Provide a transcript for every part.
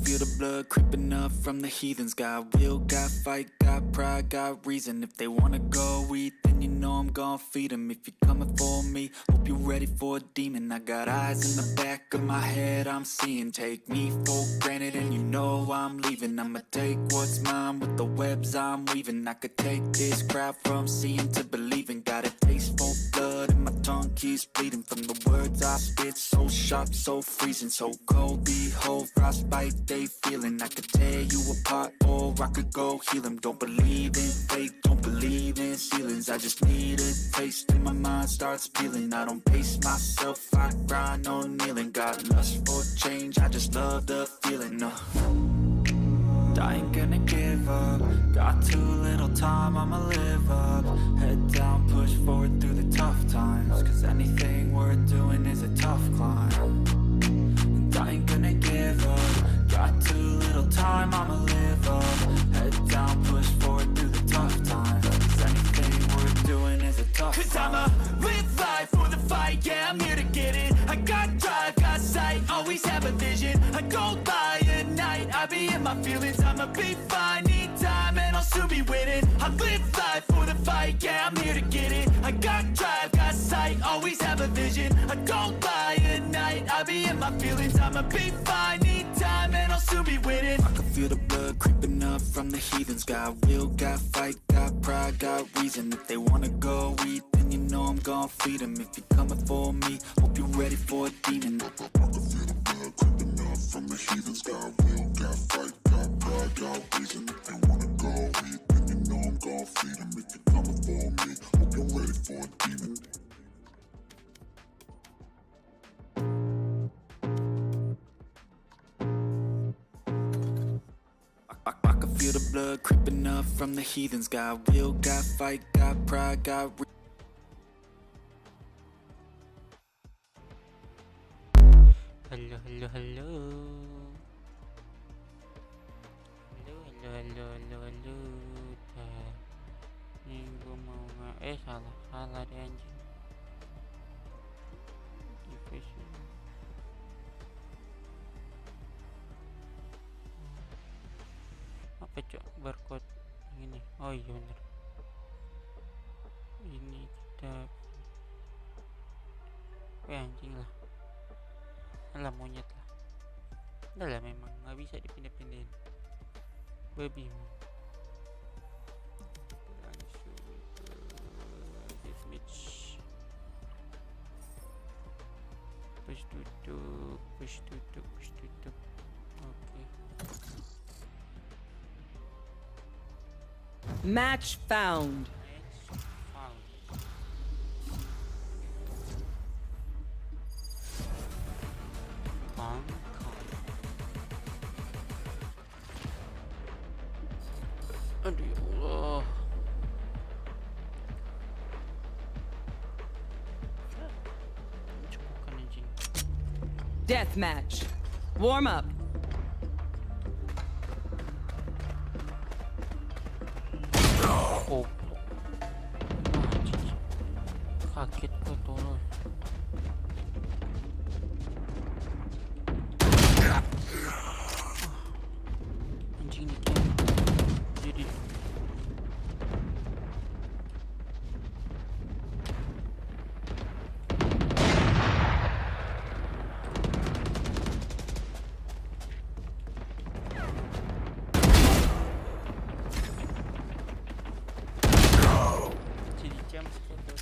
feel the blood creeping up from the heathens. Got will, got fight, got pride, got reason. If they wanna go eat, then you know I'm gon' feed them. If you're coming for me, hope you're ready for a demon. I got eyes in the back of my head, I'm seeing. Take me for granted and you know I'm leaving. I'ma take what's mine with the webs I'm weaving. I could take this crowd from seeing to believing. Got a taste for blood and my tongue keeps bleeding from the words I spit. So sharp, so freezing, so cold. Behold, frostbite they feeling. I could tear you apart or I could go heal them. Don't believe in fate, don't believe in ceilings. I just need a taste and my mind starts peeling. I don't pace myself, I grind on kneeling. Got lust for change, I just love the feeling. I ain't gonna give up. Got too little time, I'ma live up. Head down, push forward through the tough times. Cause anything worth doing is a tough climb. And I ain't gonna give up. Got too little time, I'ma live up. Head down, push forward through the tough times. Cause anything worth doing is a tough climb. Cause I'ma live life for the fight, yeah, I'm here to get it. I got drive, got sight, always have a vision. I go by at night, I be in my feelings. I'ma be fine, need time, and I'll soon be winning. I live life for the fight, yeah, I'm here to get it. I got drive, got sight, always have a vision. I go by at night, I be in my feelings. I'ma be fine, need time, and I'll soon be winning. I can feel the blood creeping up from the heathens. Got will, got fight, got pride, got reason. If they wanna go eat, then you know I'm gon' feed them. If you're coming for me, hope you're ready for a demon. I can feel the blood creeping up from the heathens. Got will, got fight, got pride, got reason. If they wanna go eat, then you know I'm gon' feed them. If you're coming for me, hope you're ready for a demon. I can feel the blood creeping up from the heathens. Got will, got fight, got pride, got Halo. Nih gue mau salah deh anjing. Division. Apa cok barcode ini? Oh iya bener. Ini kita anjing lah. Alah monyet lah. Udah lah memang nggak bisa dipindah-pindahin. Gue bingung. Langsung ke deathmatch. Push tutup. Oke. Match found. Aduh ya Allah. Cukupkan anjing. Deathmatch. Warm up. Oh. Anjing. Kaget gue tolong. Anjing ini jadi jam seperti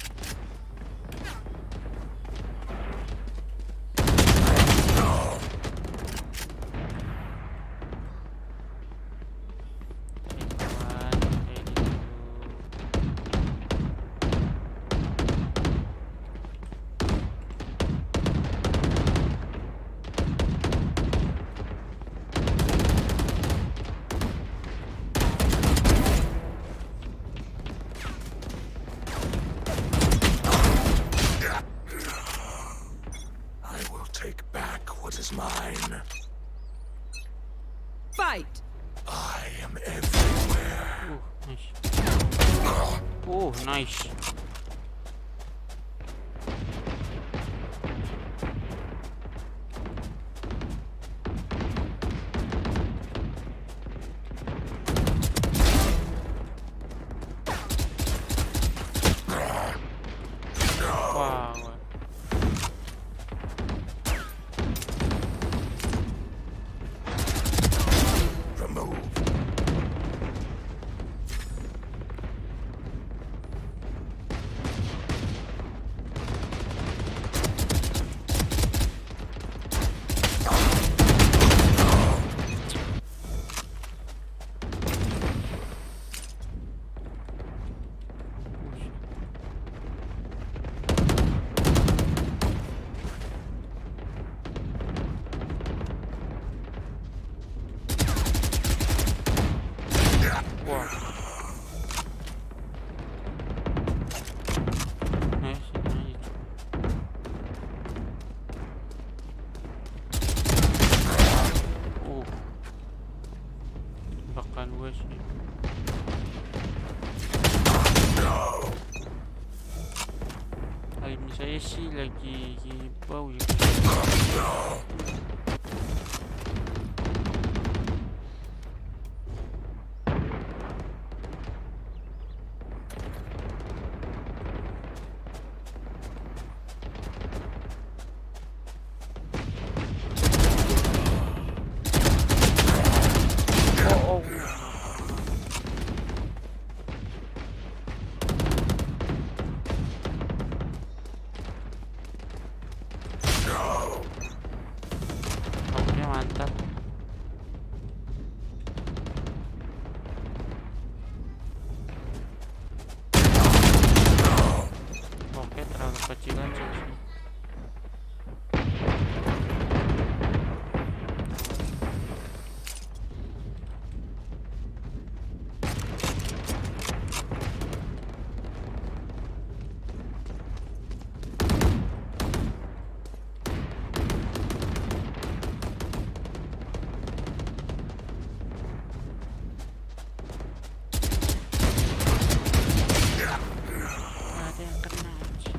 mine. Fight! I am everywhere. Nice. Nice. Wah. Nice, nice. Bahkan gue sih. Alim saya sih lagi bau ya. Oh, oke, mantap. Oke, terlalu kecilan sih. Ada yang kena aja.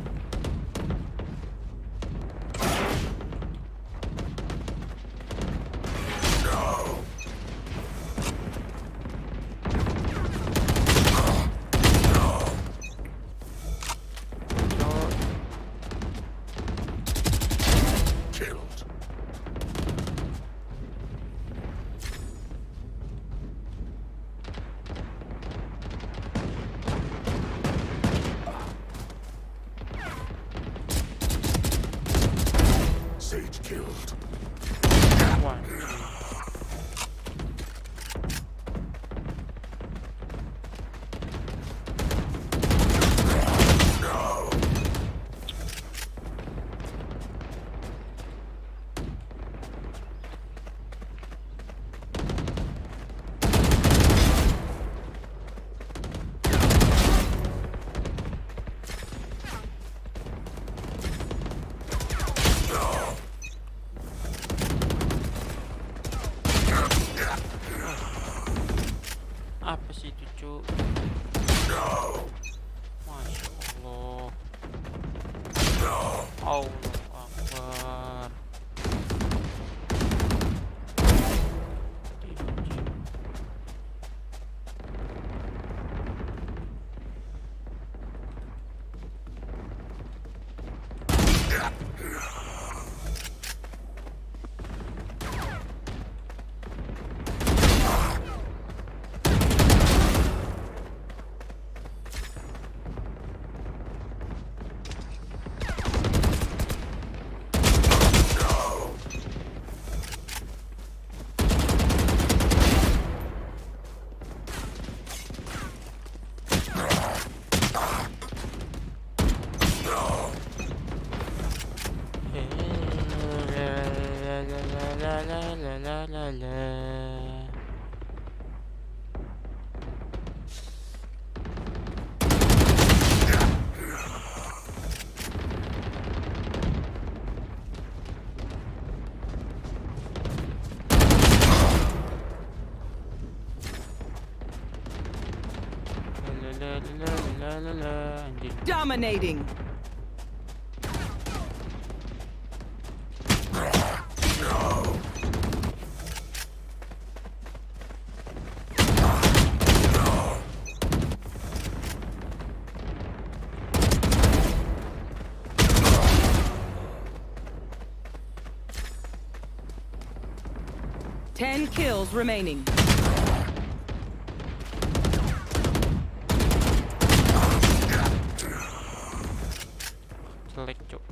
Sage killed. One. Apa sih itu, Cuk? Masya Allah. Allah Akbar. La. Anjing. Dominating. Ten kills remaining. Jelek, Cuk.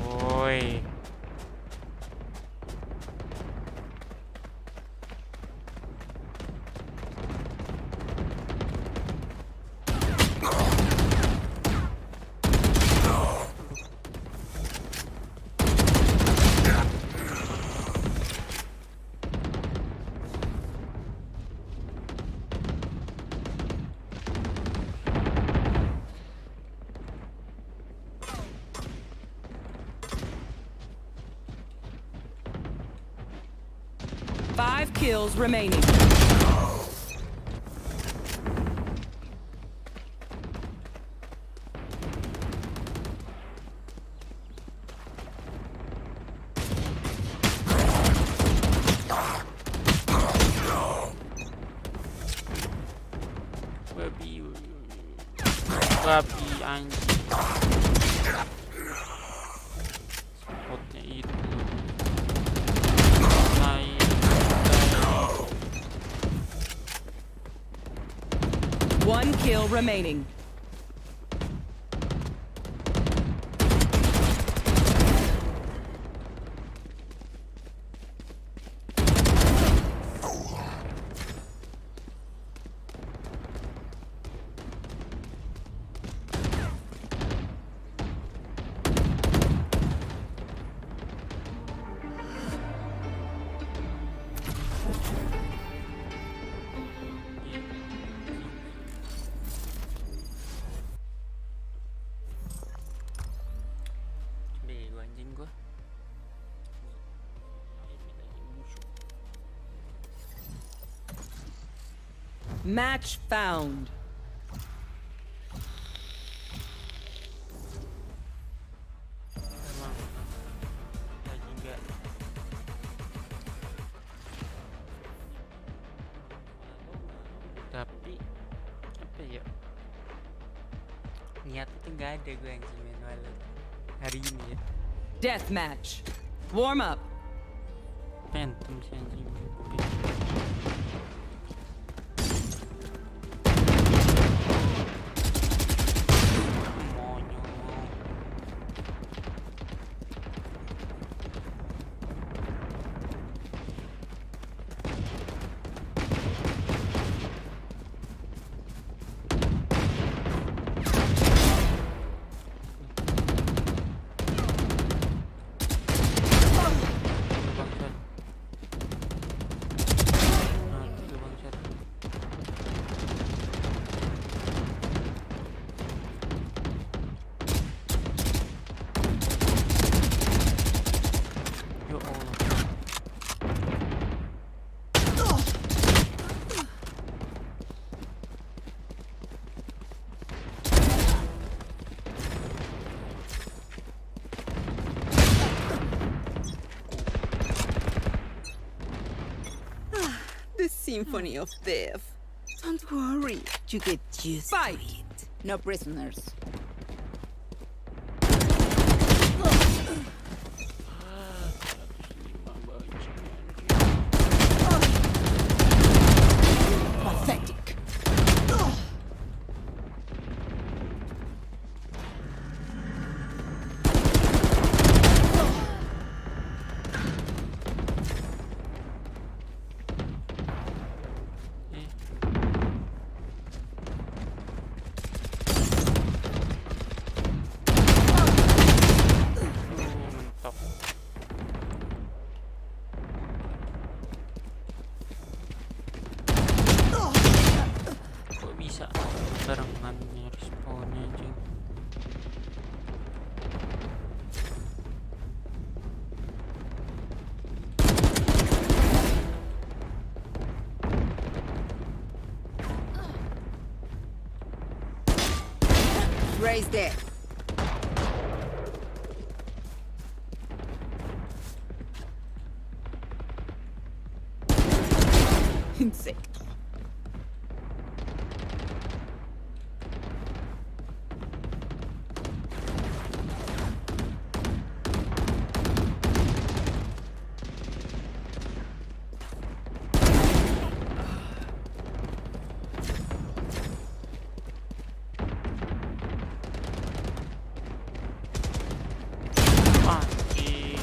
Woi. kills remaining. Babi anjing. Spotnya itu. Naik. One kill remaining. Bego anjing gua. Match found. Emang lagi enggak. Tapi apa ya? Niat itu nggak ada gue yang main Valor hari ini ya. Deathmatch. Warm up. Phantom si anjing. Monyong. Bangsat. Itu bangsat. Ya Allah. The Symphony of Death. Don't worry, you get used Fight. to it. No prisoners. Pathetic. Mentok. Kok bisa barengan respawnnya anjing. Raise there. Insecto. Anjing.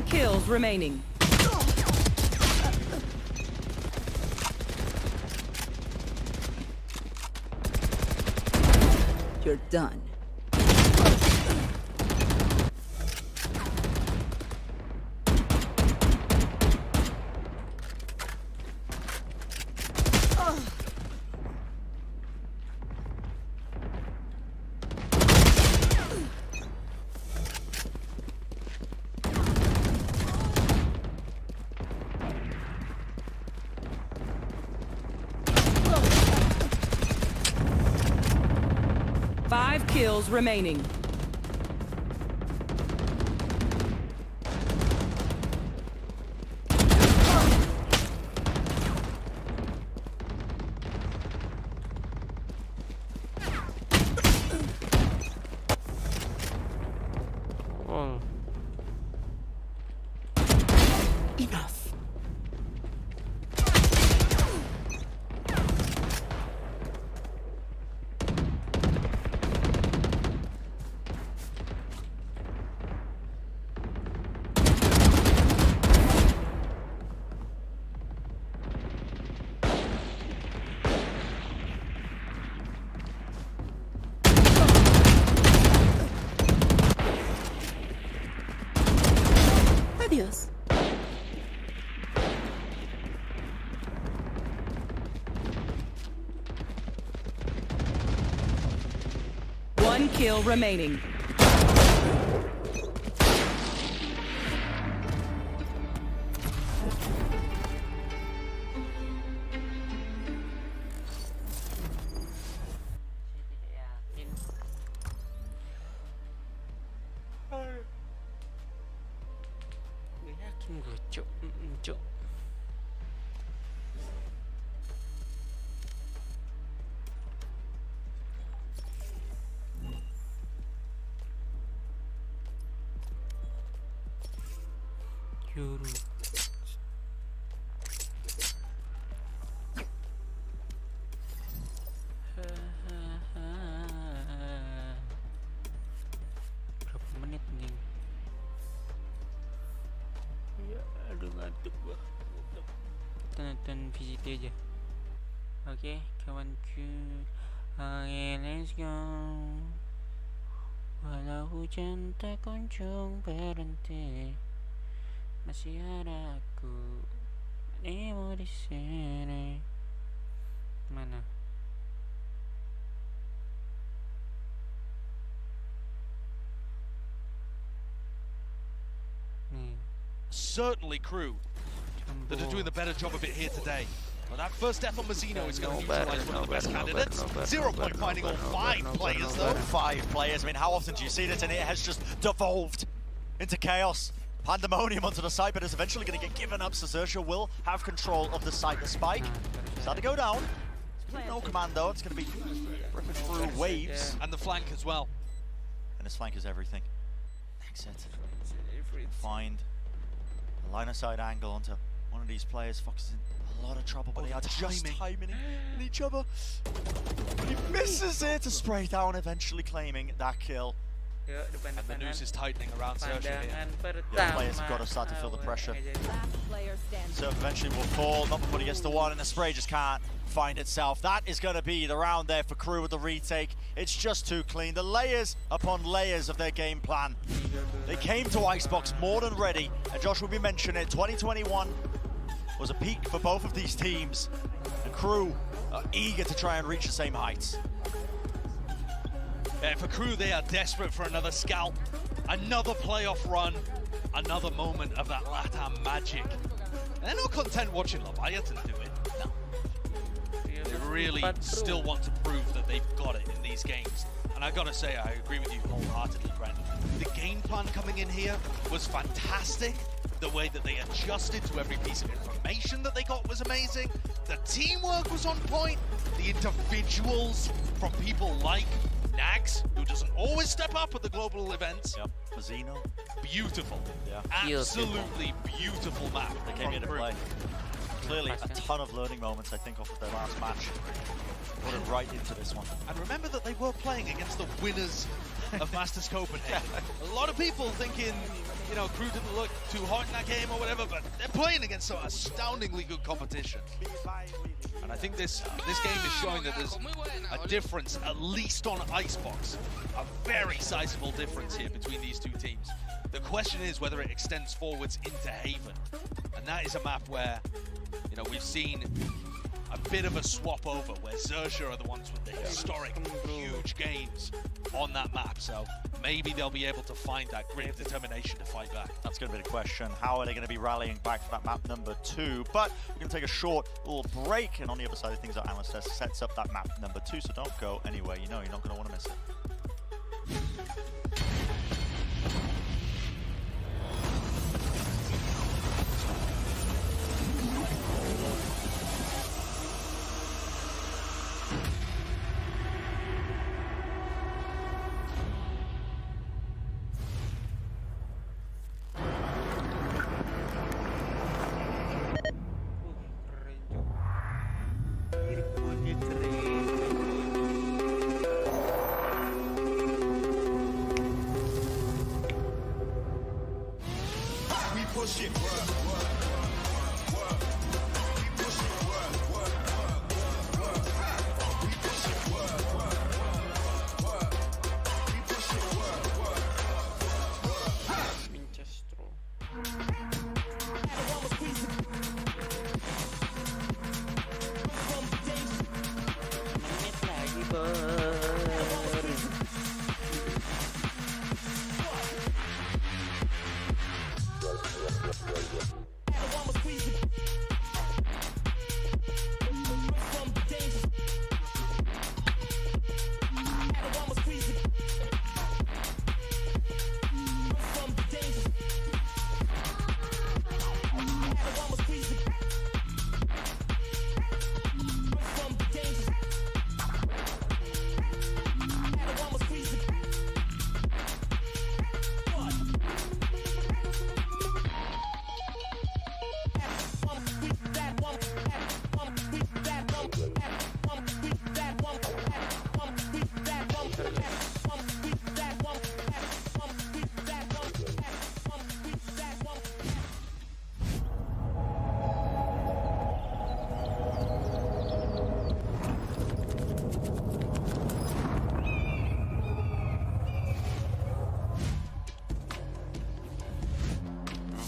10 kills remaining. You're done. Five kills remaining. Oh. Enough. Adios. One kill remaining. Gak yakin gue, cuk. Cuk. Yuru. Berapa menit nih? Ya, aduh ngantuk gua. Kita nonton VCT aja. Oke, kawanku. Oke, let's go. Walau hujan tak kunjung berhenti, masih ada aku, nemu di sini. Mana? Nih. Certainly crew that are doing the better job of it here today. Well, that first death on Mazzino is going to neutralize one of the best candidates. 0 point finding all 5 players though. 5 players. I mean, how often do you see this? And it has just devolved into chaos. Pandemonium onto the site, but it's eventually going to get given up. So Xerxia will have control of the site. The spike start to go down. No command though. It's going to be ripping through waves. And the flank as well. And his flank is everything. Exit. Find a line of sight angle onto one of these players. Fox is in a lot of trouble, but they are just timing in each other. He misses it to spray down, eventually claiming that kill. And the noose is tightening around Xerxia here. The players have got to start to feel the pressure. So eventually will fall, not before he gets the one, and the spray just can't find itself. That is going to be the round there for crew with the retake. It's just too clean. The layers upon layers of their game plan. They came to Icebox more than ready, and Josh will be mentioning it. 2021 was a peak for both of these teams, and crew are eager to try and reach the same heights. For crew, they are desperate for another scalp, another playoff run, another moment of that LATAM magic. And they're not content watching Leviathan do it. No. They really still want to prove that they've got it in these games. And I gotta say, I agree with you wholeheartedly, Brent. The game plan coming in here was fantastic. The way that they adjusted to every piece of information that they got was amazing. The teamwork was on point. The individuals from people like Nags, who doesn't always step up at the global events. Yep, Mazzino. Beautiful. Yeah. Absolutely beautiful map. They came here to play. Clearly a ton of learning moments, I think, off of their last match. Put it right into this one. And remember that they were playing against the winners of Masters Copenhagen. A lot of people thinking, you know, Crew didn't look too hot in that game or whatever, but they're playing against some astoundingly good competition. And I think this game is showing that there's a difference, at least on Icebox. A very sizable difference here between these two teams. The question is whether it extends forwards into Haven. And that is a map where, you know, we've seen a bit of a swap over, where Xerxia are the ones with the historic, huge gains on that map. So maybe they'll be able to find that grit of determination to fight back. That's going to be the question. How are they going to be rallying back for that map number 2? But we're going to take a short little break, and on the other side of things, our analyst sets up that map number 2, so don't go anywhere. You know you're not going to want to miss it.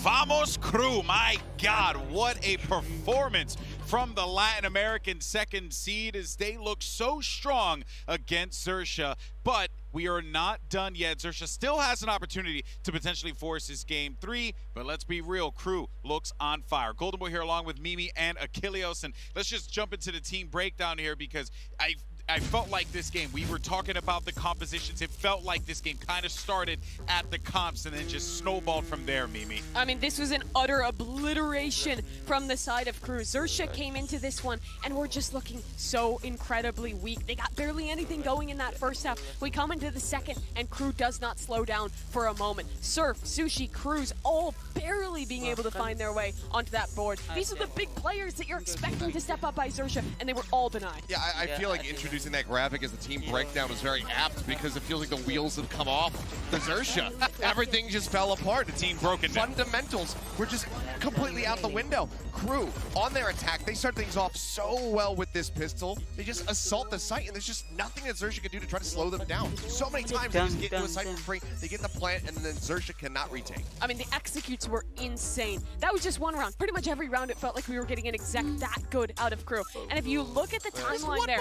Vamos Crew, my God, what a performance from the Latin American second seed as they look so strong against Xerxia. But we are not done yet. Xerxia still has an opportunity to potentially force this game 3, but let's be real, Crew looks on fire. Golden Boy here along with Mimi and Achilleos, and let's just jump into the team breakdown here because I felt like this game, we were talking about the compositions, it felt like this game kind of started at the comps and then just snowballed from there, Mimi. I mean, this was an utter obliteration from the side of Crew. Xerxia came into this one and we're just looking so incredibly weak. They got barely anything going in that first half. We come into the second and Crew does not slow down for a moment. Surf, Sushi, Cruz, all barely being able to find their way onto that board. These are the big players that you're expecting to step up by Xerxia, and they were all denied. Yeah, I feel like introducing that graphic as the team breakdown was very apt because it feels like the wheels have come off the Xerxia. Everything just fell apart. The team broken down. Fundamentals were just completely out the window. Crew, on their attack, they start things off so well with this pistol. They just assault the site, and there's just nothing that Xerxia can do to try to slow them down. So many times they just get into a site for free, they get the plant, and then Xerxia cannot retake. I mean, the executes were insane. That was just one round. Pretty much every round it felt like we were getting an exec that good out of Crew. And if you look at the timeline there,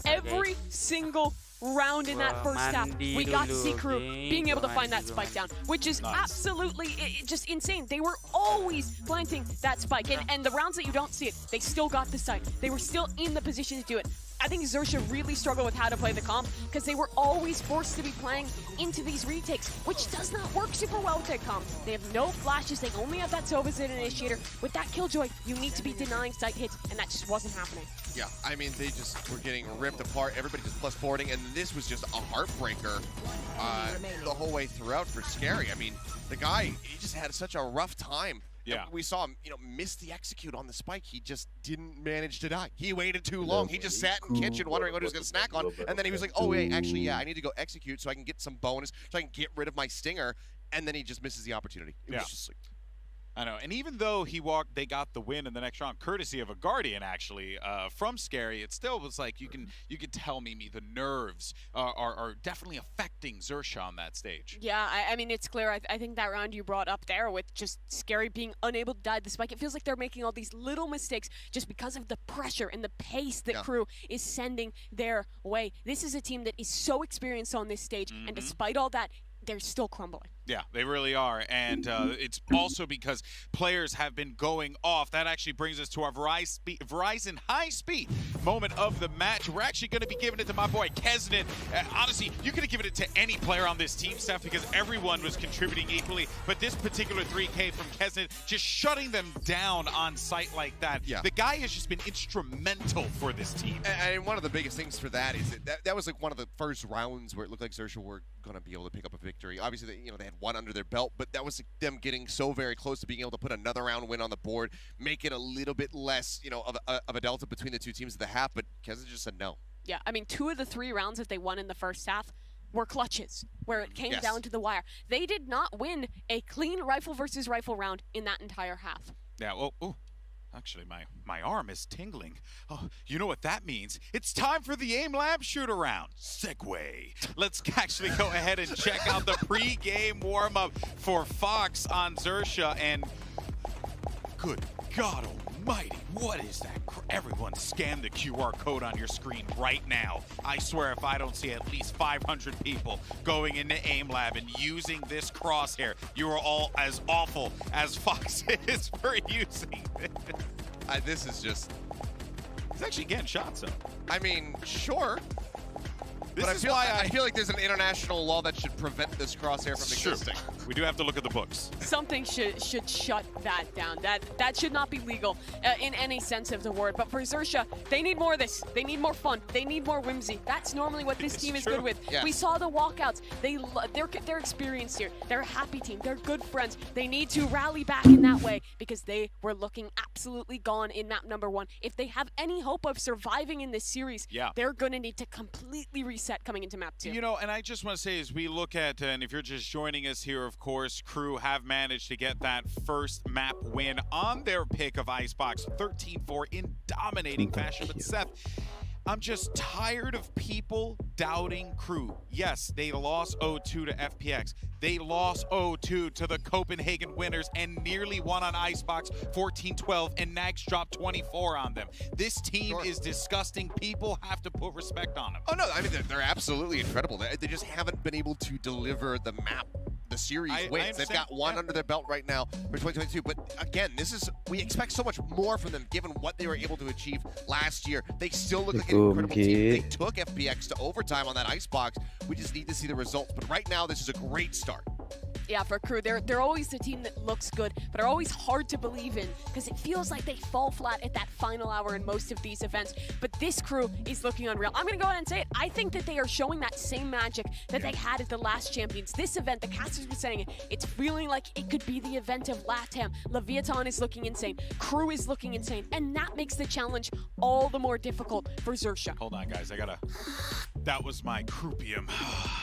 every single round in that first half, we got to see Crew being able to find that spike down, which is absolutely just insane. They were always planting that spike, and the rounds that you don't see it, they still got the site. They were still in the position to do it. I think Xerxia really struggled with how to play the comp because they were always forced to be playing into these retakes, which does not work super well with their comp. They have no flashes, they only have that Sova initiator. With that Killjoy, you need to be denying site hits, and that just wasn't happening. Yeah, I mean, they just were getting ripped apart. Everybody just plus forwarding, and this was just a heartbreaker the whole way throughout for Scary. I mean, the guy, he just had such a rough time Yeah. We saw him, miss the execute on the spike. He just didn't manage to die. He waited too long. He just sat in kitchen wondering what he was going to snack on. And then he was like, oh, wait, actually, yeah, I need to go execute so I can get some bonus, so I can get rid of my stinger. And then he just misses the opportunity. It was just like... I know, and even though they got the win in the next round, courtesy of a Guardian actually from Scary, it still was like you can tell me the nerves are definitely affecting Xerxia on that stage. Yeah, I mean it's clear. I think that round you brought up there with just Scary being unable to dodge the spike, it feels like they're making all these little mistakes just because of the pressure and the pace that Crew is sending their way. This is a team that is so experienced on this stage, and despite all that, they're still crumbling. Yeah, they really are, and it's also because players have been going off. That actually brings us to our Verizon high-speed moment of the match. We're actually going to be giving it to my boy Kesnet. Honestly, you could have given it to any player on this team, Steph, because everyone was contributing equally, but this particular 3K from Kesnet, just shutting them down on site like that. Yeah. The guy has just been instrumental for this team. And one of the biggest things for that is that was like one of the first rounds where it looked like Xerxia were going to be able to pick up a victory. Obviously, they had one under their belt, but that was them getting so very close to being able to put another round win on the board, make it a little bit less, of a delta between the two teams at the half, but Kesnet just said no. Yeah, I mean, 2 of the 3 rounds that they won in the first half were clutches, where it came down to the wire. They did not win a clean rifle versus rifle round in that entire half. Yeah, well, ooh. Actually, my arm is tingling. Oh, you know what that means? It's time for the Aim Lab shoot-around. Segway. Let's actually go ahead and check out the pre-game warm-up for Fox on Xerxia. And good God almighty, what is that? Everyone scan the QR code on your screen right now. I swear if I don't see at least 500 people going into Aim Lab and using this crosshair, you are all as awful as Fox is for using it. This is just... He's actually getting shots, though. I mean, sure. But I feel like there's an international law that should prevent this crosshair from existing. We do have to look at the books. Something should shut that down. That should not be legal in any sense of the word. But for Xerxia, they need more of this. They need more fun. They need more whimsy. That's normally what this team is good with. Yeah. We saw the walkouts. They're experienced here. They're a happy team. They're good friends. They need to rally back in that way because they were looking absolutely gone in map number 1. If they have any hope of surviving in this series, they're going to need to completely reset coming into map 2. And I just want to say as we look at, and if you're just joining us here, of course, Crew have managed to get that first map win on their pick of Icebox, 13-4 in dominating fashion. But Seth, I'm just tired of people doubting Crew. Yes, they lost 0-2 to FPX. They lost 0-2 to the Copenhagen winners and nearly won on Icebox 14-12, and Nags dropped 24 on them. This team is disgusting. People have to put respect on them. Oh, no, I mean, they're absolutely incredible. They just haven't been able to deliver the map, the series wins. They've got one under their belt right now for 2022. But again, we expect so much more from them given what they were able to achieve last year. They still look like an incredible team. They took FPX to overtime on that Icebox. We just need to see the results. But right now, this is a great start. Yeah, for Crew, they're always the team that looks good, but are always hard to believe in because it feels like they fall flat at that final hour in most of these events. But this Crew is looking unreal. I'm going to go ahead and say it. I think that they are showing that same magic that they had at the last Champions. This event, the casters were saying it, it's feeling like it could be the event of LATAM. Leviathan is looking insane. Crew is looking insane. And that makes the challenge all the more difficult for Xerxia. Hold on, guys. That was my croupium.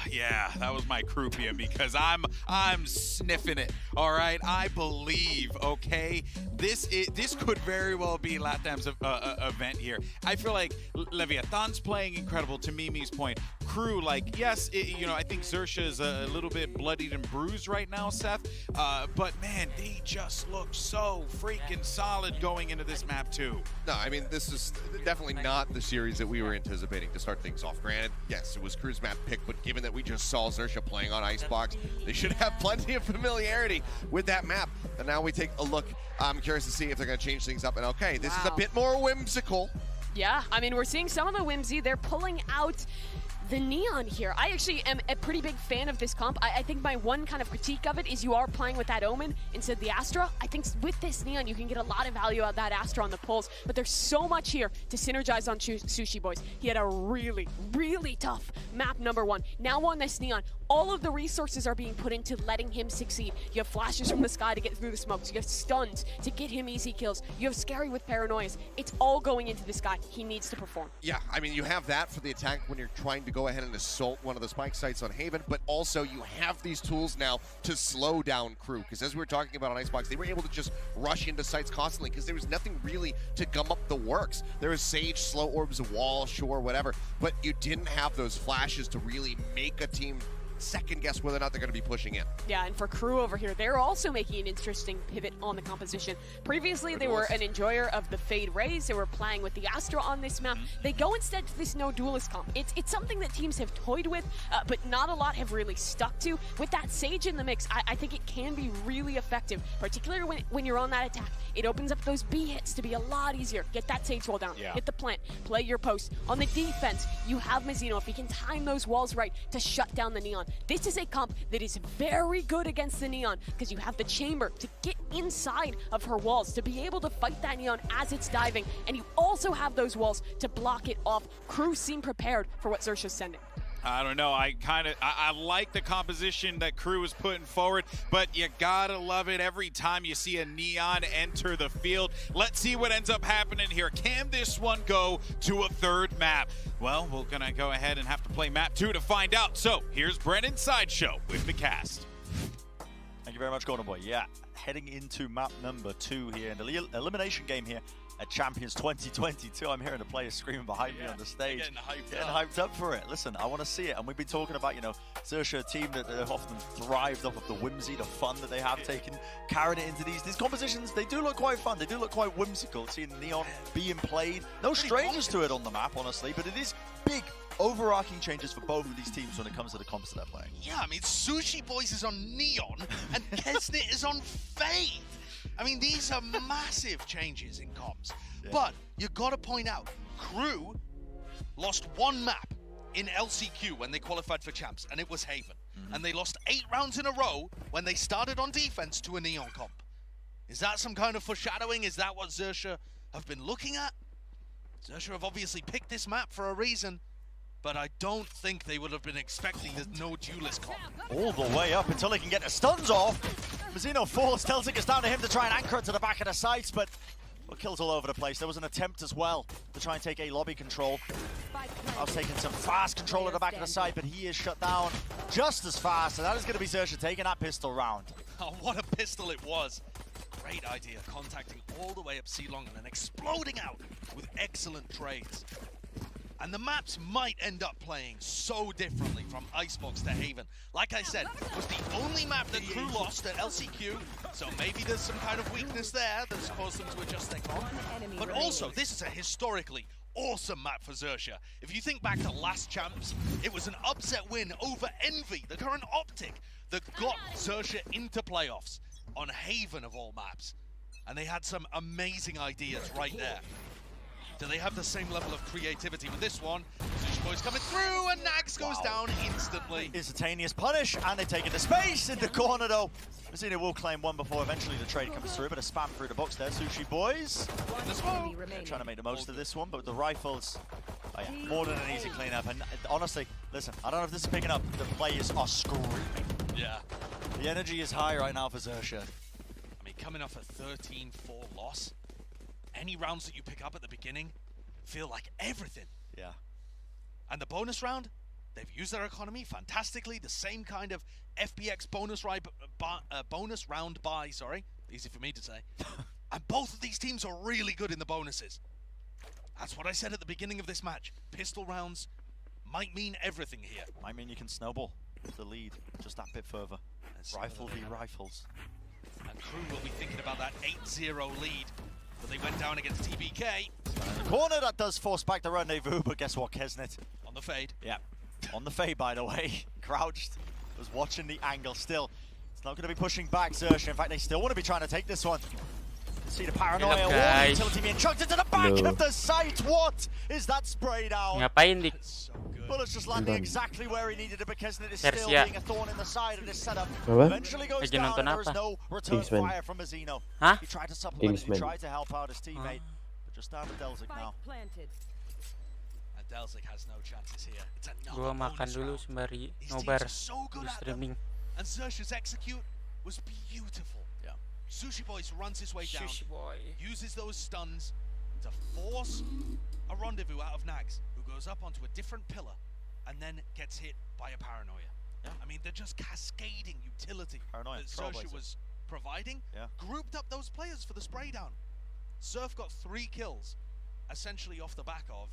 Yeah, that was my croupium because I'm sniffing it. All right, I believe. Okay, this could very well be LATAM's event here. I feel like Leviathan's playing incredible. To Mimi's point, Crew, like, yes, I think Xerxia is a little bit bloodied and bruised right now, Seth. But man, they just look so freaking solid going into this map too. No, I mean, this is definitely not the series that we were anticipating to start things off. Granted, yes, it was Crew's map pick, but given that we just saw Xerxia playing on Icebox, they should have plenty of familiarity with that map. And now we take a look. I'm curious to see if they're going to change things up. And okay, this is a bit more whimsical. Yeah, I mean, we're seeing some of the whimsy. They're pulling out the neon here. I actually am a pretty big fan of this comp. I think my one kind of critique of it is you are playing with that Omen instead of the Astra. I think with this neon, you can get a lot of value out of that Astra on the pulls, but there's so much here to synergize on Sushi Boys. He had a really, really tough map number 1. Now on this neon, all of the resources are being put into letting him succeed. You have flashes from the sky to get through the smokes. You have stuns to get him easy kills. You have Scary with paranoias. It's all going into this guy. He needs to perform. Yeah, I mean, you have that for the attack when you're trying to go ahead and assault one of the spike sites on Haven, but also you have these tools now to slow down Crew, because as we were talking about on Icebox, they were able to just rush into sites constantly because there was nothing really to gum up the works. There was Sage, slow orbs, wall, sure, whatever, but you didn't have those flashes to really make a team second guess whether or not they're going to be pushing in. Yeah, and for Crew over here, they're also making an interesting pivot on the composition. Previously, they were an enjoyer of the Fade Rays. They were playing with the Astra on this map. They go instead to this no duelist comp. It's something that teams have toyed with, but not a lot have really stuck to. With that Sage in the mix, I think it can be really effective, particularly when you're on that attack. It opens up those B hits to be a lot easier. Get that Sage wall down, hit the plant, play your post. On the defense, you have Mazzino. If he can time those walls right to shut down the Neon. This is a comp that is very good against the Neon because you have the chamber to get inside of her walls to be able to fight that Neon as it's diving, and you also have those walls to block it off. Crew seem prepared for what Xerxia's sending. I don't know. I like the composition that Crew is putting forward, but you gotta love it every time you see a Neon enter the field. Let's see what ends up happening here. Can this one go to a third map? Well, we're gonna go ahead and have to play map 2 to find out. So here's Brennan Sideshow with the cast. Thank you very much, Golden Boy. Yeah, heading into map number 2 here, and the elimination game here at Champions 2022. I'm hearing the players screaming behind me on the stage. Getting hyped up for it. Listen, I want to see it. And we've been talking about, you know, Xerxia, a team that have often thrived off of the whimsy, the fun that they have taken, carrying it into these compositions. They do look quite fun. They do look quite whimsical. Seeing Neon being played. No strangers to it on the map, honestly, but it is big, overarching changes for both of these teams when it comes to the comps that they're playing. Yeah, I mean, Sushi Boys is on Neon and Kesnit is on Fade. I mean, these are massive changes in comps. Yeah. But you got to point out, Crew lost one map in LCQ when they qualified for champs, and it was Haven. And they lost 8 rounds in a row when they started on defense to a Neon comp. Is that some kind of foreshadowing? Is that what Xerxia have been looking at? Xerxia have obviously picked this map for a reason, but I don't think they would have been expecting the no duelist comp. All the way up until they can get the stuns off. Mazzino falls, Telsic is down to him to try and anchor it to the back of the sites, but kills all over the place. There was an attempt as well to try and take a lobby control. I was taking some fast control at the back of the site, but he is shut down just as fast, and that is going to be Xerxia taking that pistol round. Oh, what a pistol it was. Great idea, contacting all the way up C-Long and then exploding out with excellent trades. And the maps might end up playing so differently from Icebox to Haven. Like I said, it was the only map that Crew lost at LCQ, so maybe there's some kind of weakness there that's caused them to adjust their comp. But also, this is a historically awesome map for Xerxia. If you think back to last champs, it was an upset win over Envy, the current Optic, that got Xerxia into playoffs on Haven of all maps. And they had some amazing ideas right there. Do they have the same level of creativity with this one? Sushi Boys coming through, and Nags goes down instantly. Instantaneous punish, and they take it to space in the corner though. Mazzino will claim one before eventually the trade comes through, but a spam through the box there. Sushi Boys trying to make the most of this one, but with the rifles, more than an easy cleanup. And honestly, listen, I don't know if this is picking up. The players are screaming. Yeah. The energy is high right now for Xerxia. I mean, coming off a 13-4 loss, any rounds that you pick up at the beginning feel like everything. Yeah. And the bonus round, they've used their economy fantastically. The same kind of FPX bonus round buy, sorry. Easy for me to say. And both of these teams are really good in the bonuses. That's what I said at the beginning of this match. Pistol rounds might mean everything here. Might mean you can snowball the lead just that bit further. Rifle v rifles. And Crew will be thinking about that 8-0 lead. But they went down against TBK. In the corner, that does force back the rendezvous, but guess what, Kesnit? On the fade. Yeah, on the fade, by the way. Crouched, was watching the angle still. It's not going to be pushing back Xerxia. In fact, they still want to be trying to take this one. See the paranoia, all the utility being chucked into the back of the site. What is that spray down? Ngapain di? Bullets just landing exactly where he needed it, but Kesnit is still being a thorn in the side of this setup. Eventually goes down, and there is no return fire from Mazzino. He tried to supplement it, he tried to help out his teammate, but just down to Telsic now. And Delzik has no chances here. It's another Gua makan bonus dulu round. sembari These nobar teams are so good di at them. streaming. And Xerxes' execute was beautiful. Yeah. Sushi Boys runs his way down, Sushi boy. uses those stuns to force a rendezvous out of Nags, who goes up onto a different pillar and then gets hit by a paranoia. Yeah. I mean, they're just cascading utility Paranoia, that Xerxes was providing. Yeah. Grouped up those players for the spray down. Surf got 3 kills, essentially off the back of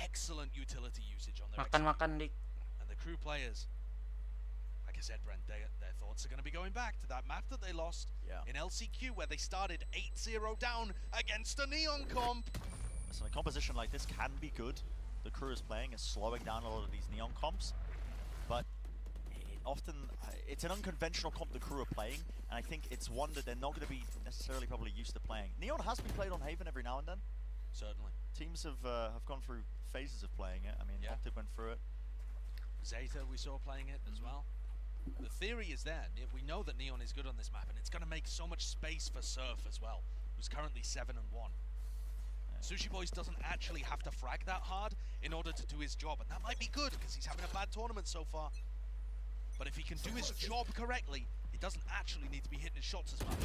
excellent utility usage on their Makan-makan dik. and the crew players. Like I said, Brent, their thoughts are going to be going back to that map that they lost in LCQ, where they started 8-0 down against a Neon comp. Listen, a composition like this can be good. The crew is playing is slowing down a lot of these Neon comps, but it's an unconventional comp the crew are playing, and I think it's one that they're not going to be necessarily probably used to playing. Neon has been played on Haven every now and then. Certainly. Teams have gone through phases of playing it. I mean, Optic went through it. Zeta we saw playing it as well. The theory is there. We know that Neon is good on this map, and it's going to make so much space for Surf as well, who's currently 7-1. Sushi Boys doesn't actually have to frag that hard in order to do his job, and that might be good because he's having a bad tournament so far. But if he can do his job correctly, he doesn't actually need to be hitting his shots as much.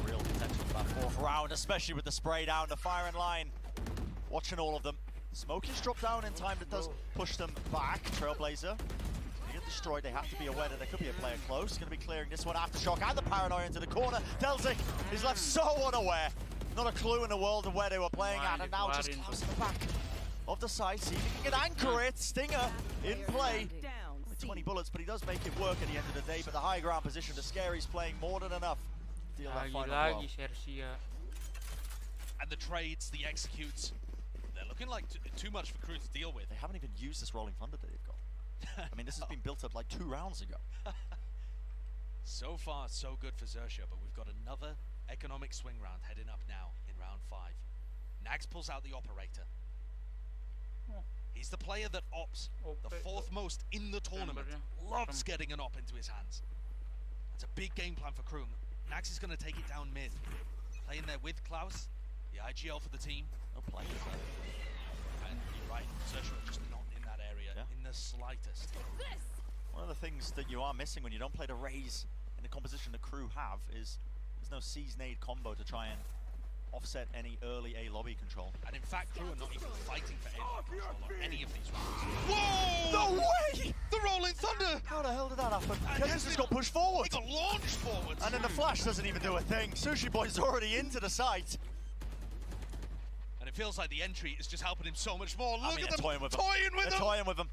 Real potential for that 4th round, especially with the spray down, the firing line. Watching all of them. Smoke is dropped down in time, that does push them back. Trailblazer. They get destroyed, they have to be aware that there could be a player close. Going to be clearing this one. Aftershock and the paranoia into the corner. Delzik is left so unaware. Not a clue in the world of where they were playing at, and now just close to the back of the side. See if he can anchor it. Stinger in play. 20 bullets, but he does make it work at the end of the day. But the high ground position, the Scary's playing more than enough. Deal that final blow. And the trades, the executes, they're looking like too much for Crew to deal with. They haven't even used this rolling thunder that they've got. I mean, this has been built up like 2 rounds ago. So far, so good for Xerxes, but we've got another economic swing round heading up now in round 5. Nags pulls out the operator. He's the player that ops the 4th most in the tournament. Loves getting an op into his hands. That's a big game plan for Crew. Nags is going to take it down mid. Playing there with Klaus, the IGL for the team. No players there. And you're right, Xerxes just not in that area in the slightest. One of the things that you are missing when you don't play the Raze in the composition the Crew have is there's no seize nade combo to try and offset any early A lobby control. And in fact, Crew are not even fighting for A lobby control on any of these rounds. No Whoa! way! The Rolling Thunder! How the hell did that happen? Kessis just got pushed forward. He got launched forward. And then the flash doesn't even do a thing. Sushi Boy's already into the site. And it feels like the entry is just helping him so much more. Look at them toying with them. They're toying with them.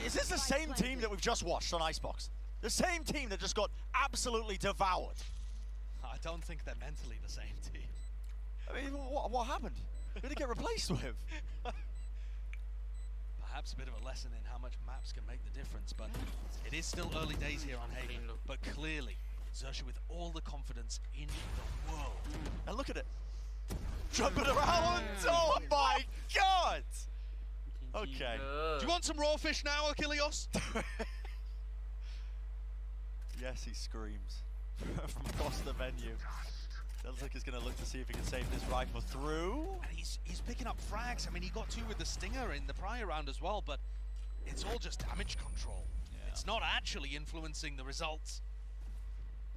Is this the same team that we've just watched on Icebox? The same team that just got absolutely devoured? I don't think they're mentally the same team. I mean, what happened? Who did it get replaced with? Perhaps a bit of a lesson in how much maps can make the difference, but it is still early days here on Haven. But clearly, Xerxes with all the confidence in the world. And look at it. Jumping around! Oh my god! Okay. Do you want some raw fish now, Achilles? Yes, he screams from across the venue. Delzik is going to look to see if he can save this rifle through. And he's picking up frags. I mean, he got 2 with the Stinger in the prior round as well, but it's all just damage control. Yeah. It's not actually influencing the results.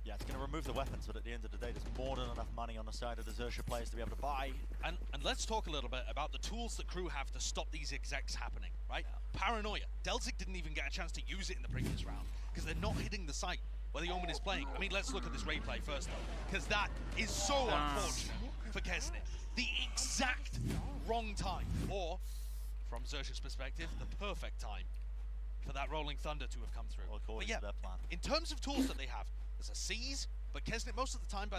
Yeah, it's going to remove the weapons, but at the end of the day, there's more than enough money on the side of the Xerxes players to be able to buy. And let's talk a little bit about the tools that Crew have to stop these execs happening, right? Yeah. Paranoia. Delzik didn't even get a chance to use it in the previous round because they're not hitting the site where the Omen is playing. I mean, let's look at this replay first, though, because that is so unfortunate for Kesnit. The exact wrong time, or, from Xerxes' perspective, the perfect time for that Rolling Thunder to have come through. Well, according to their plan. In terms of tools that they have, there's a seize, but Kesnit most of the time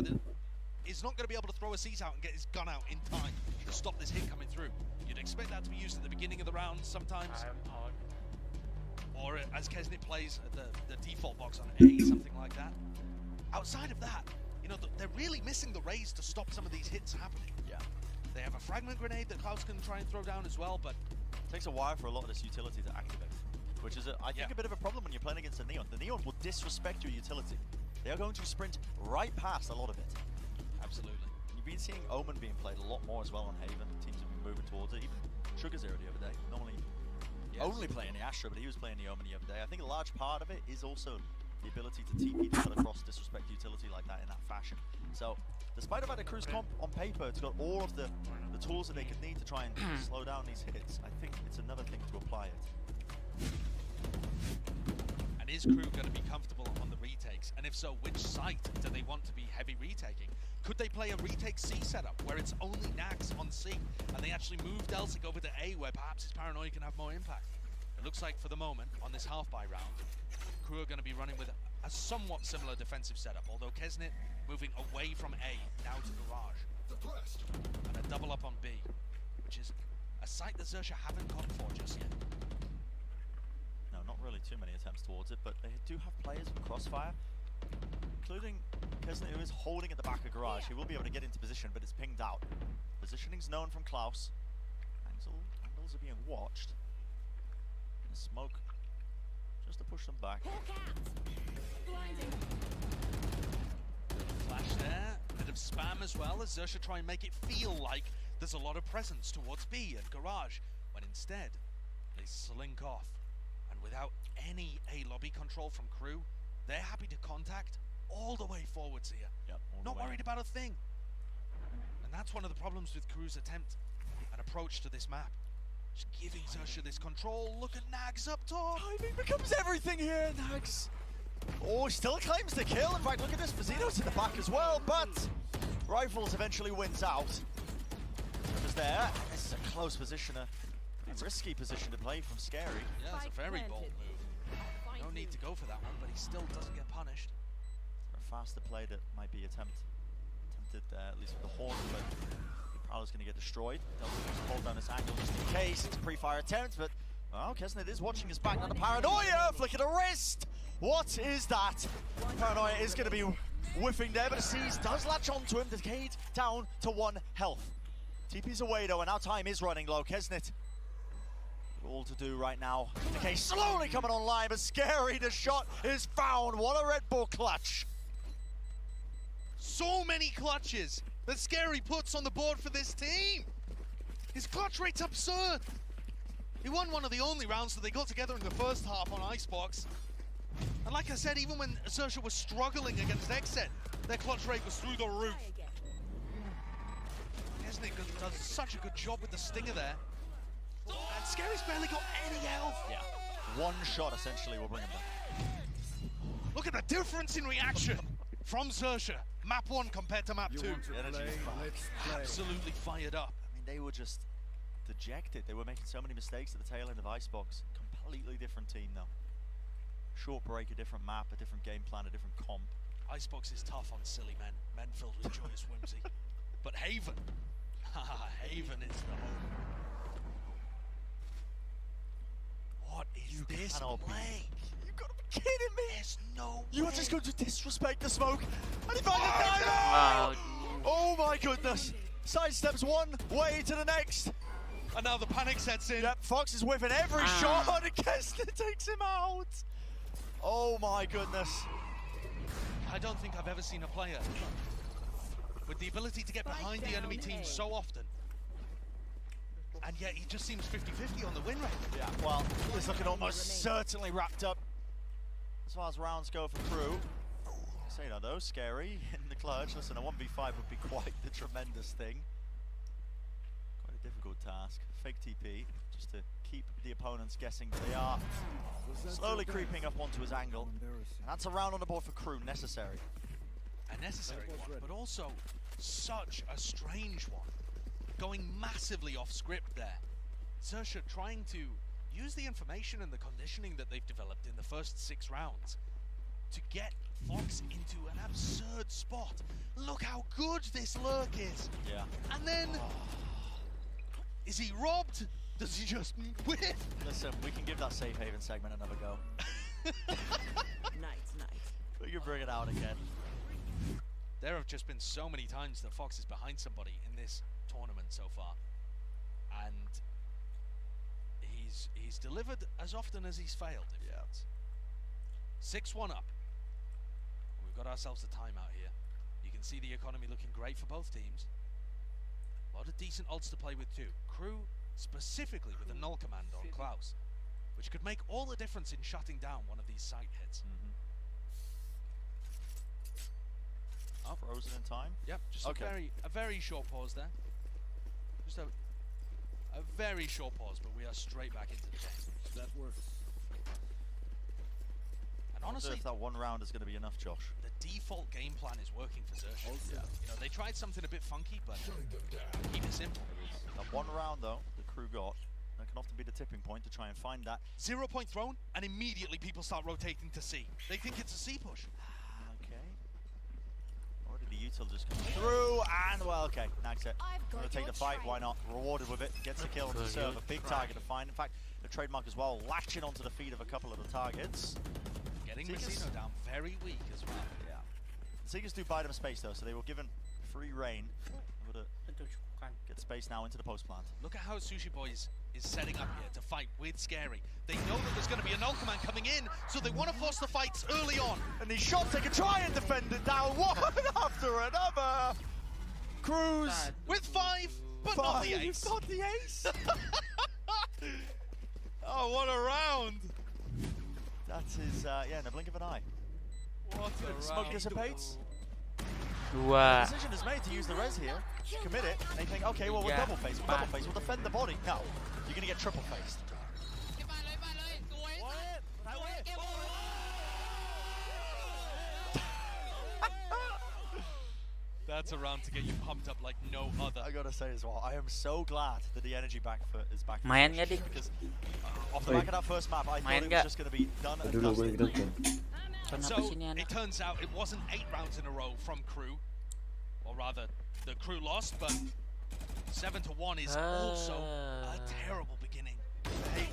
is not going to be able to throw a seize out and get his gun out in time to stop this hit coming through. You'd expect that to be used at the beginning of the round sometimes. Or as Kesnit plays the default box on A, something like that. Outside of that, you know, they're really missing the Raze to stop some of these hits happening. Yeah. They have a fragment grenade that Klaus can try and throw down as well, but it takes a while for a lot of this utility to activate, which is, I think, a bit of a problem when you're playing against a Neon. The Neon will disrespect your utility. They are going to sprint right past a lot of it. Absolutely. You've been seeing Omen being played a lot more as well on Haven. Teams have been moving towards it. Even Sugar Zero the other day. Normally only playing the Astra, but he was playing the Omen the other day. I think a large part of it is also the ability to TP to cut across disrespect utility like that in that fashion. So, despite the fact that Crew's comp on paper, it's got all of the tools that they could need to try and slow down these hits, I think it's another thing to apply it. And is Crew going to be comfortable on the retakes? And if so, which site do they want to be heavy retaking? Could they play a retake C setup where it's only Nax on C and they actually move Delsig over to A where perhaps his paranoia can have more impact? It looks like for the moment, on this half-buy round, Crew are going to be running with a somewhat similar defensive setup, although Kesnit moving away from A, now to Garage. And a double up on B, which is a site that Xerxia haven't gone for just yet. No, not really too many attempts towards it, but they do have players with Crossfire, including Kesnit, who is holding at the back of Garage. He will be able to get into position, but it's pinged out. Positioning's known from Klaus. Angles are being watched. And smoke just to push them back. Flash there, bit of spam as well as Xerxia try and make it feel like there's a lot of presence towards B and Garage, when instead they slink off. And without any A lobby control from Crew, they're happy to contact all the way forwards here. Yep, not worried about a thing. And that's one of the problems with Crew's attempt and approach to this map. Just giving Xerxia this control. Look at Nags up top. Timing becomes everything here, Nags. Oh, he still claims the kill. In fact, look at this. Vazino's in the back as well, but Rifles eventually wins out. Just there. This is a close position, a risky position to play from Scary. Yeah, it's a very bold move. No need to go for that one, but he still doesn't get punished. For a faster play that might be attempted at least with the horn, but Prowler's going to get destroyed. Delta just hold down this angle just in case. It's a pre-fire attempt, but well, Kesnit is watching his back. Now the Paranoia, flick of the wrist. What is that? Paranoia is going to be whiffing there, but a Seize does latch onto him. Decade down to 1 health. TP's away though, and now time is running low. Kesnit, all to do right now. Okay, slowly coming online, but Scary, the shot is found. What a Red Bull clutch. So many clutches that Scary puts on the board for this team. His clutch rate's absurd. He won one of the only rounds that they got together in the first half on Icebox. And like I said, even when Xerxia was struggling against Exet, their clutch rate was through the roof. Kesnit does such a good job with the stinger there. And Scary's barely got any health. Yeah, one shot essentially will bring him back. Look at the difference in reaction from Xerxia. Map 1 compared to map 2. Absolutely fired up. I mean, they were just dejected. They were making so many mistakes at the tail end of Icebox. Completely different team though. Short break, a different map, a different game plan, a different comp. Icebox is tough on silly men. Men filled with joyous whimsy. But Haven. Haven is the home. What is this play? You've got to be kidding me! There's no You are just going to disrespect the smoke, and he finds the diamond! Wow. Oh my goodness! Sidesteps one way to the next. And now the panic sets in. Yep, Fox is whiffing every shot, and Kessler takes him out. Oh my goodness. I don't think I've ever seen a player with the ability to get behind the enemy team so often. And yet he just seems 50-50 on the win rate. Yeah, well, it's looking almost certainly wrapped up as far as rounds go for Crew. Say no though, Scary in the clutch. Listen, a 1v5 would be quite the tremendous thing. Quite a difficult task. Fake TP, just to keep the opponents guessing. They are slowly creeping up onto his angle. And that's a round on the board for Crew, necessary. A necessary one, but also such a strange one. Going massively off script there. Xerxia trying to use the information and the conditioning that they've developed in the first 6 rounds to get Fox into an absurd spot. Look how good this lurk is. Yeah. And then, is he robbed? Does he just whiff? Listen, we can give that safe haven segment another go. Nice. We can bring it out again. There have just been so many times that Fox is behind somebody in this tournament so far, and he's delivered as often as he's failed. Yeah. 6-1 up. We've got ourselves a timeout here. You can see the economy looking great for both teams. A lot of decent ults to play with too. Crew specifically with the null command on Klaus, which could make all the difference in shutting down one of these site hits. Oh, frozen in time. Yep, just a very short pause there. Just a very short pause, but we are straight back into the game. That works. And honestly, if that one round is going to be enough, Josh. The default game plan is working for Xerxes. Yeah. You know, they tried something a bit funky, but keep it simple. That one round, though, the crew got, that can often be the tipping point to try and find that. 0 point thrown, and immediately people start rotating to C. They think it's a C push. Okay. Already the util just comes through, and well, okay, Nags it. Gonna take the fight, why not? Rewarded with it, gets the kill on the serve, a big target to find. In fact, the trademark as well, latching onto the feet of a couple of the targets. Getting Messino down very weak as well. Yeah. Seekers do buy them space though, so they were given free reign. Get space now into the post plant. Look at how Sushi Boys is setting up here to fight with Scary. They know that there's going to be a null command coming in, so they want to force the fights early on. And these shots, they can try and defend it down one after another. Cruz with 5, but not the ace. Not the ace. Oh, what a round! That is, yeah, in a blink of an eye. What a round. Smoke dissipates. Wow. The decision is made to use the res here, commit it, and they think, okay, well, we'll double face, we'll defend the body. No, you're going to get triple faced. That's a round to get you pumped up like no other. I gotta say as well, I am so glad that the energy back foot is back. Main nggak, Dik? Because off the back of that first map, I thought it was just going to be done and dusted. So it turns out it wasn't 8 rounds in a row from Crew, or rather, the Crew lost, but 7-1 is also a terrible beginning. Hey,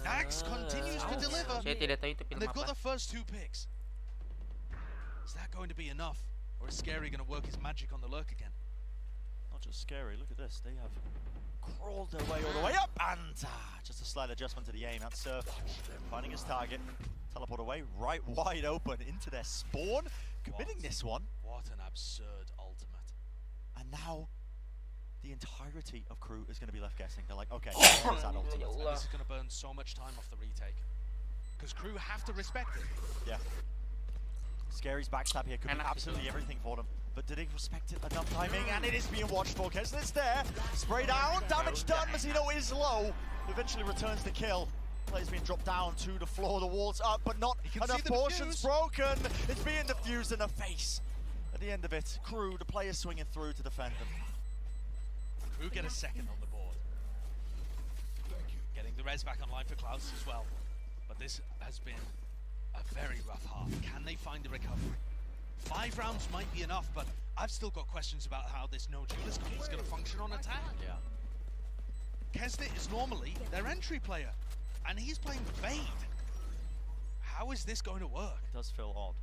Axe continues to deliver, and they've got the first 2 picks. Is that going to be enough? Or is Scary going to work his magic on the lurk again? Not just Scary, look at this. They have crawled their way all the way up, and just a slight adjustment to the aim. That's Surf finding his target. Teleport away, right wide open into their spawn. Committing this one. What an absurd ultimate. And now the entirety of Crew is going to be left guessing. They're like, okay, what's that ultimate? And this is going to burn so much time off the retake. Because Crew have to respect it. Yeah. Scary's backstab here could be absolutely everything for them. But did he respect it enough timing? And it is being watched for. Keslet's there. Spray down. Damage done. Messino is low. Eventually returns the kill. Player's being dropped down to the floor. The wall's up, but not enough portions broken. It's being diffused in the face. At the end of it, Crew, the players swinging through to defend them. Crew get a second on the board. Getting the res back online for Klaus as well. But this has been a very rough half. Can they find a recovery? 5 rounds might be enough, but I've still got questions about how this no Judas is going to function on attack. Yeah. Kesnet is normally their entry player, and he's playing Fade. How is this going to work? It does feel odd.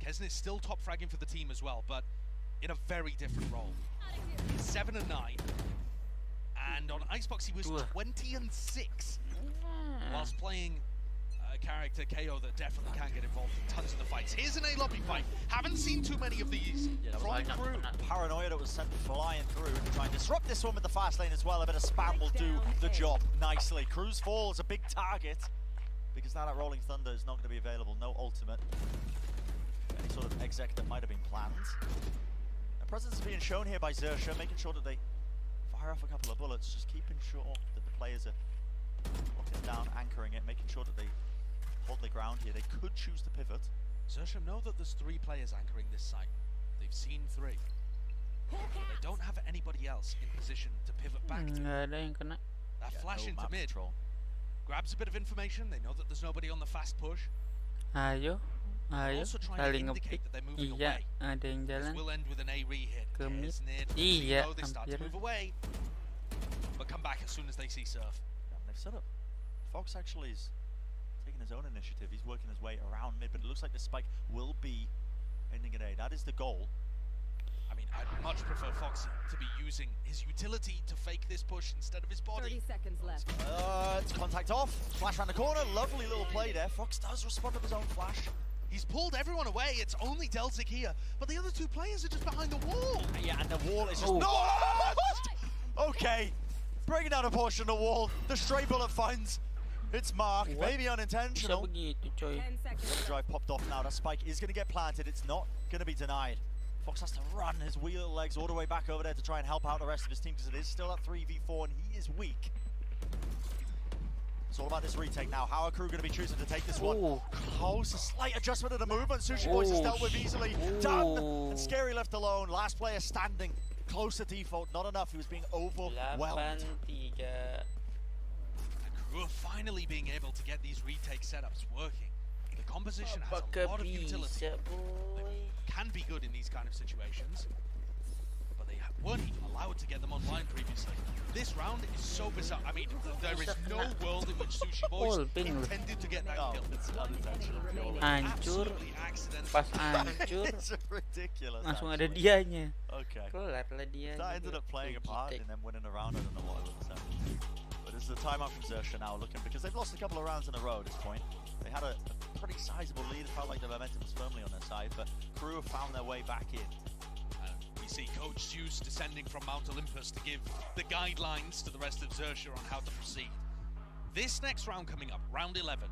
Kesnet's still top fragging for the team as well, but in a very different role. He's 7-9, and on Icebox he was 20-6, whilst playing character KO that definitely can get involved in tons of the fights. Here's an A lobby fight. Haven't seen too many of these from Crew. Paranoia that was sent flying through to try and disrupt this one with the fast lane as well. A bit of spam will do the job nicely. Crew's fall is a big target because now that Rolling Thunder is not going to be available. No ultimate. Any sort of exec that might have been planned. A presence is being shown here by Xerxes, making sure that they fire off a couple of bullets, just keeping sure that the players are locking down, anchoring it, making sure that they hold the ground here. They could choose to pivot. Xerxes know that there's 3 players anchoring this site. They've seen 3. They don't have anybody else in position to pivot back to. That flash into mid control. grabs a bit of information. They know that there's nobody on the fast push. Also trying to indicate that they're moving away. This will end with an A re-hit. They start to move away, but come back as soon as they see Surf. Yeah, they've set up. Fox actually is taking his own initiative. He's working his way around mid, but it looks like the spike will be ending at A. That is the goal. I mean, I'd much prefer Foxy to be using his utility to fake this push instead of his body. 30 seconds left. It's contact off. Flash around the corner. Lovely little play there. Fox does respond to his own flash. He's pulled everyone away. It's only Delzik here, but the other 2 players are just behind the wall. Yeah, and the wall is just... No! Okay. breaking down a portion of the wall. The stray bullet finds its mark. What? Maybe Bisa unintentional. begitu, coy. The drive popped off now. That spike is going to get planted. It's not going to be denied. Fox has to run his wheel legs all the way back over there to try and help out the rest of his team because it is still at 3v4 and he is weak. It's all about this retake now. How are Crew going to be choosing to take this one? Ooh. Close, a slight adjustment of the movement. Sushi Boys is dealt with easily. Done. And Scary left alone. Last player standing. Close to default. Not enough. He was being overwhelmed. 8-3. Crew are finally being able to get these retake setups working. The composition has a lot of utility. Can be good in these kind of situations, but they weren't even allowed to get them online previously. This round is so bizarre. I mean, there is no world in which Sushi Boys intended to get that kill. It's unintentional. Hancur. Absolutely accidental. Pas hancur, It's ridiculous. langsung ada actually. dianya. Okay. Kelar lah dia. That ended up playing a part in them winning a round. I don't know what it was. But this is a timeout from Xerxia now looking, because they've lost a couple of rounds in a row at this point. They had a pretty sizable lead. It felt like the momentum was firmly on their side, but Crew have found their way back in. And we see Coach Zeus descending from Mount Olympus to give the guidelines to the rest of Xerxia on how to proceed. This next round coming up, round 11,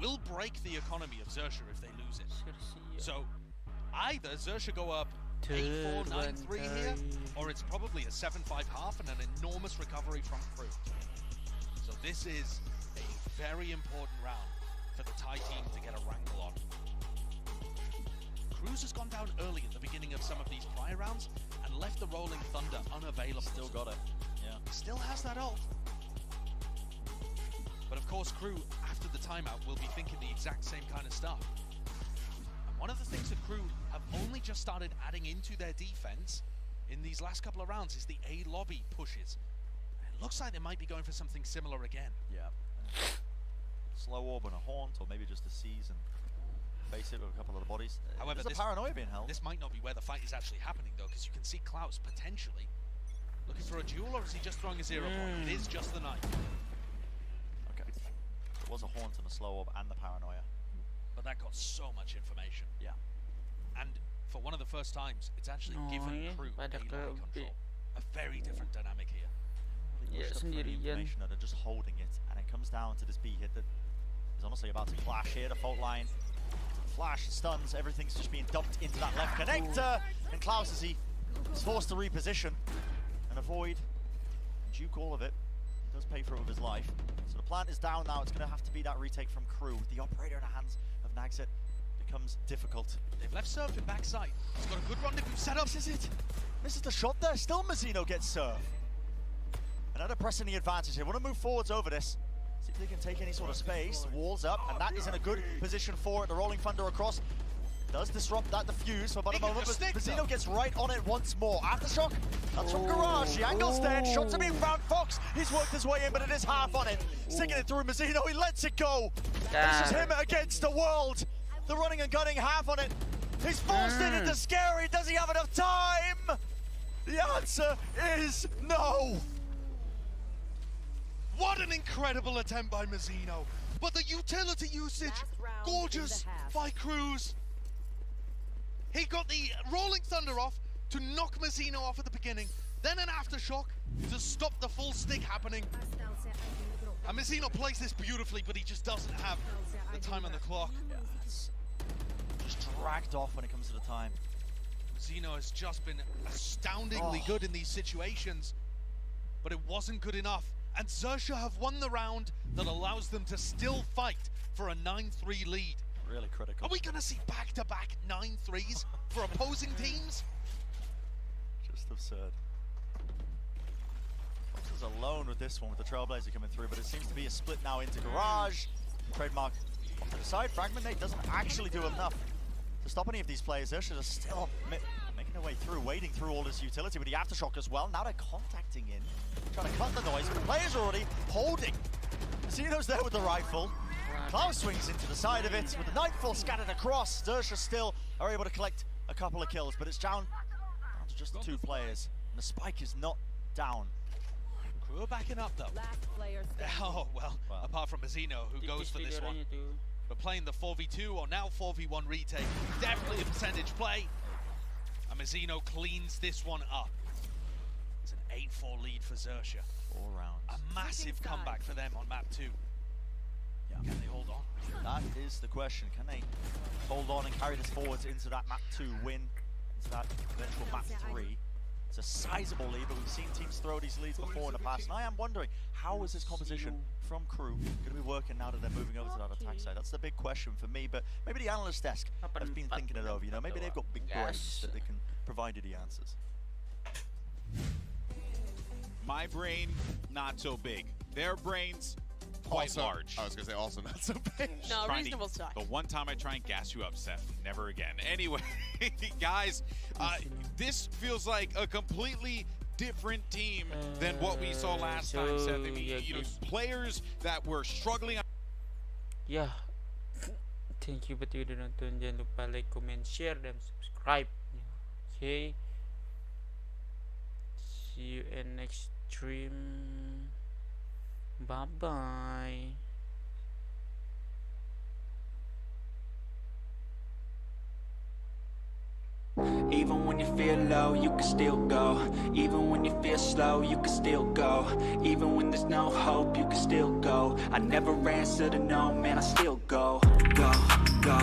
will break the economy of Xerxia if they lose it. So either Xerxia go up 8-4, 9-3 here, or it's probably a 7-5 half and an enormous recovery from Crew. So this is a very important round for the Thai team to get a wrangle on. Cruz has gone down early at the beginning of some of these prior rounds and left the Rolling Thunder unavailable. Still got it. Yeah. Still has that ult. But of course, Crew, after the timeout, will be thinking the exact same kind of stuff. And one of the things that Crew have only just started adding into their defense in these last couple of rounds is the A lobby pushes. And it looks like they might be going for something similar again. Yeah. Slow orb and a haunt, or maybe just a seize and face it with a couple of the bodies. However, there's a paranoia being held. This might not be where the fight is actually happening, though, because you can see Klaus potentially looking for a duel, or is he just throwing a 0 point? It is just the knife. Okay. There was a haunt and a slow orb and the paranoia. But that got so much information. Yeah. And for one of the first times, it's actually given Crew a lobby control. A very different dynamic here. Ya, The sendirian. information that they're just holding it, and it comes down to this B hit that is honestly about to clash here. The fault line, flash, stuns, everything's just being dumped into that left connector. And Klaus, as he is forced to reposition and avoid duke all of it, he does pay for it with his life. So the plant is down now. It's going to have to be that retake from Crew. With the operator in the hands of Nagset, becomes difficult. They've left Surf in backside. He's got a good rendezvous set up. This is it. Misses the shot there. Still Mazzino gets Surf. Another pressing the advantage here. Want to move forwards over this. See if they can take any sort of space. Walls up, and that is in a good position for it. The Rolling Thunder across does disrupt that defuse for about a moment, but Mazzino gets right on it once more. Aftershock, that's from Garage. The angle's dead. Shots are being found. Fox, he's worked his way in, but it is half on it. Sticking it through Mazzino. He lets it go. This is him against the world. The running and gunning, half on it. He's forced it into Scary. Does he have enough time? The answer is no. What an incredible attempt by Mazzino. But the utility usage, gorgeous by Cruz. He got the Rolling Thunder off to knock Mazzino off at the beginning, then an Aftershock to stop the full stick happening. And Mazzino plays this beautifully, but he just doesn't have the time on the clock. Yeah, it's just dragged off when it comes to the time. Mazzino has just been astoundingly good in these situations, but it wasn't good enough. And Xerxia have won the round that allows them to still fight for a 9-3 lead. Really critical. Are we going to see back-to-back 9-3s for opposing teams? Just absurd. Fox is alone with this one, with the Trailblazer coming through, but it seems to be a split now into Garage. Trademark off to the side. Fragmentate doesn't actually do enough to stop any of these players. Xerxia is still making their way through, wading through all this utility with the Aftershock as well. Now they're contacting in, trying to cut the noise, but the players are already holding. Mazzino's there with the rifle. Klaus swings into the side of it with the Nightfall scattered across. Xerxia still are able to collect a couple of kills, but it's down to just the 2 players. And the spike is not down. Crew are backing up though. Oh, well, apart from Mazzino, who goes for this one. But playing the 4v2 or now 4v1 retake, definitely a percentage play. And Mazzino cleans this one up. It's an 8-4 lead for Xerxia. 4 rounds. A massive comeback for them on map 2. Yeah. Can they hold on? That is the question. Can they hold on and carry this forwards into that map 2 win, into that eventual map 3? It's a sizable lead, but we've seen teams throw these leads before in the past, and I am wondering, how is this composition from Crew going to be working now that they're moving over to that attack side? That's the big question for me, but maybe the analyst desk has been thinking it over, you know, maybe they've got big brains that they can provide you the answers. My brain, not so big. Their brains, quite Also, large. I was going to say also not so big. No, Trying reasonable size. The one time I try and gas you up, Seth, never again. Anyway, guys, this feels like a completely different team than what we saw last time, Seth. I mean, you know, players that were struggling. Yeah. Thank you buat udah nonton. Jangan lupa like, comment, share, dan subscribe. Okay. See you in next stream. Bye bye. Even when you feel low, you can still go. Even when you feel slow, you can still go. Even when there's no hope, you can still go. I never answer to no, man, I still go. Go, go.